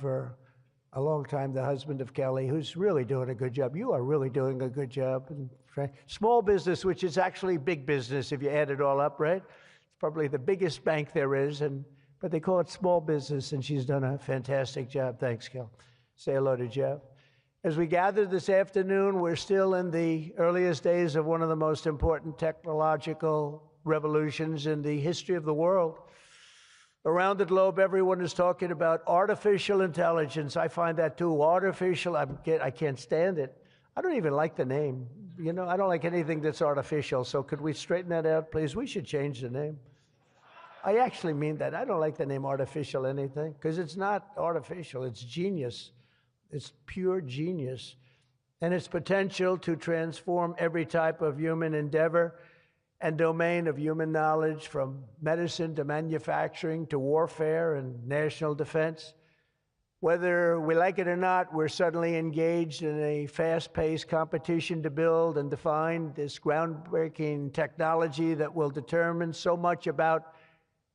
for a long time, the husband of Kelly, who's really doing a good job. You are really doing a good job. Small business, which is actually big business if you add it all up, right? It's probably the biggest bank there is, but they call it small business, and she's done a fantastic job. Thanks, Kel. Say hello to Jeff. As we gather this afternoon, we're still in the earliest days of one of the most important technological revolutions in the history of the world. Around the globe, everyone is talking about artificial intelligence. I find that too. Artificial, I can't stand it. I don't even like the name. You know, I don't like anything that's artificial. So could we straighten that out, please? We should change the name. I actually mean that. I don't like the name artificial anything, because it's not artificial. It's genius. It's pure genius. And its potential to transform every type of human endeavor and domain of human knowledge, from medicine to manufacturing to warfare and national defense. Whether we like it or not, we're suddenly engaged in a fast-paced competition to build and define this groundbreaking technology that will determine so much about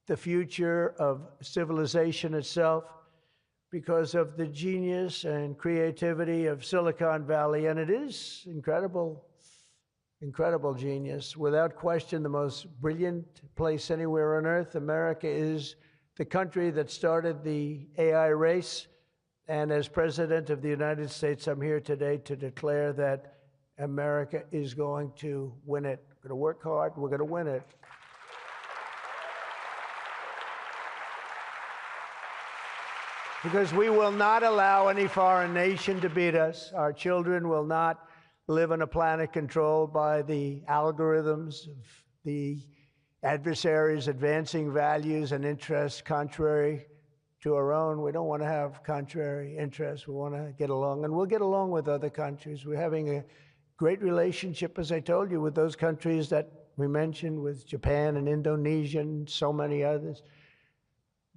the future of civilization itself, because of the genius and creativity of Silicon Valley. And it is incredible genius. Without question, the most brilliant place anywhere on earth. America is the country that started the AI race. And as President of the United States, I'm here today to declare that America is going to win it. We're going to work hard. We're going to win it. Because we will not allow any foreign nation to beat us. Our children will not live on a planet controlled by the algorithms of the adversaries advancing values and interests contrary to our own. We don't want to have contrary interests. We want to get along, and we'll get along with other countries. We're having a great relationship, as I told you, with those countries that we mentioned, with Japan and Indonesia and so many others.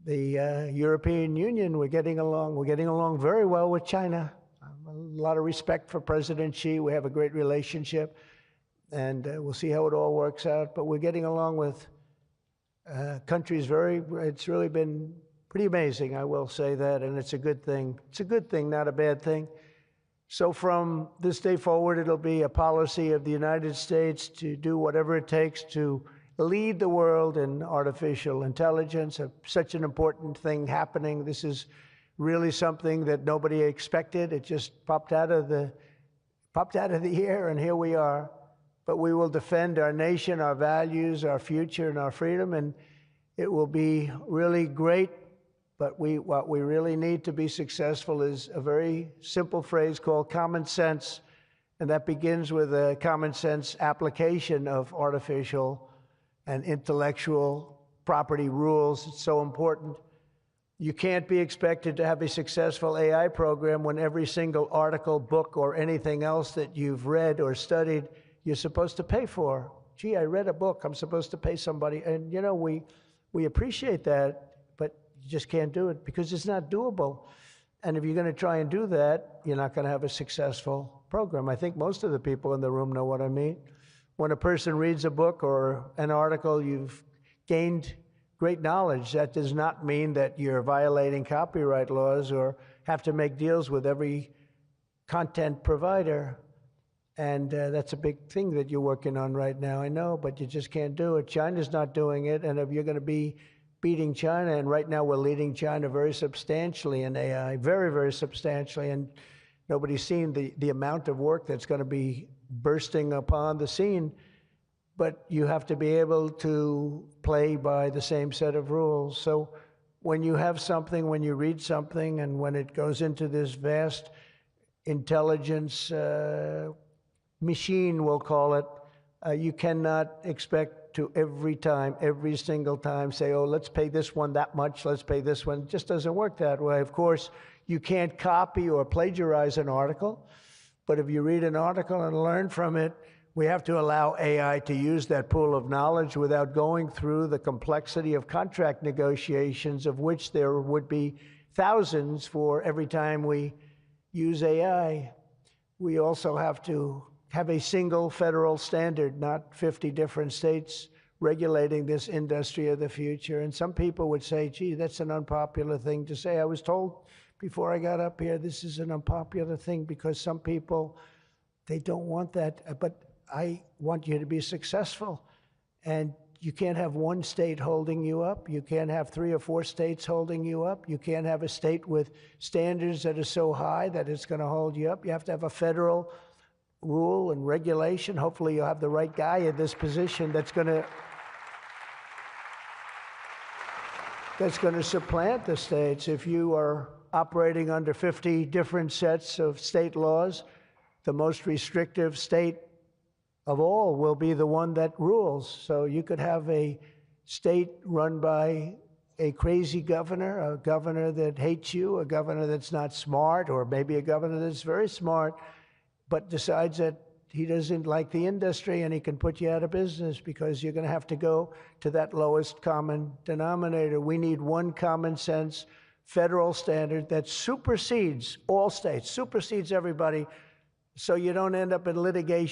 The European Union, we're getting along. We're getting along very well with China. A lot of respect for President Xi. We have a great relationship, and we'll see how it all works out. But we're getting along with countries it's really been pretty amazing, I will say that, and it's a good thing. It's a good thing, not a bad thing. So from this day forward, it'll be a policy of the United States to do whatever it takes to lead the world in artificial intelligence, such an important thing happening. This is really something that nobody expected. It just popped out of the air, and here we are. But we will defend our nation, our values, our future, and our freedom, and it will be really great. But what we really need to be successful is a very simple phrase called common sense, and that begins with a common sense application of artificial and intellectual property rules. It's so important. You can't be expected to have a successful AI program when every single article, book, or anything else that you've read or studied, you're supposed to pay for. Gee, I read a book, I'm supposed to pay somebody. And you know, we appreciate that, but you just can't do it because it's not doable. And if you're going to try and do that, you're not going to have a successful program. I think most of the people in the room know what I mean. When a person reads a book or an article, you've gained great knowledge. That does not mean that you're violating copyright laws or have to make deals with every content provider. And that's a big thing that you're working on right now, I know, but you just can't do it. China's not doing it, and if you're going to be beating China, and right now we're leading China very substantially in AI, very, very substantially, and nobody's seen the amount of work that's going to be bursting upon the scene. But you have to be able to play by the same set of rules. So when you have something, when you read something, and when it goes into this vast intelligence machine, we'll call it, you cannot expect to every single time say, oh, let's pay this one that much, let's pay this one. It just doesn't work that way. Of course, you can't copy or plagiarize an article, but if you read an article and learn from it, we have to allow AI to use that pool of knowledge without going through the complexity of contract negotiations, of which there would be thousands for every time we use AI. We also have to have a single federal standard, not 50 different states regulating this industry of the future. And some people would say, gee, that's an unpopular thing to say. I was told before I got up here, this is an unpopular thing because some people, they don't want that. But I want you to be successful. And you can't have one state holding you up. You can't have 3 or 4 states holding you up. You can't have a state with standards that are so high that it's going to hold you up. You have to have a federal rule and regulation. Hopefully you'll have the right guy in this position that's going to supplant the states. If you are operating under 50 different sets of state laws, the most restrictive state of all will be the one that rules. So you could have a state run by a crazy governor, a governor that hates you, a governor that's not smart, or maybe a governor that's very smart, but decides that he doesn't like the industry and he can put you out of business because you're going to have to go to that lowest common denominator. We need one common sense federal standard that supersedes all states, supersedes everybody, so you don't end up in litigation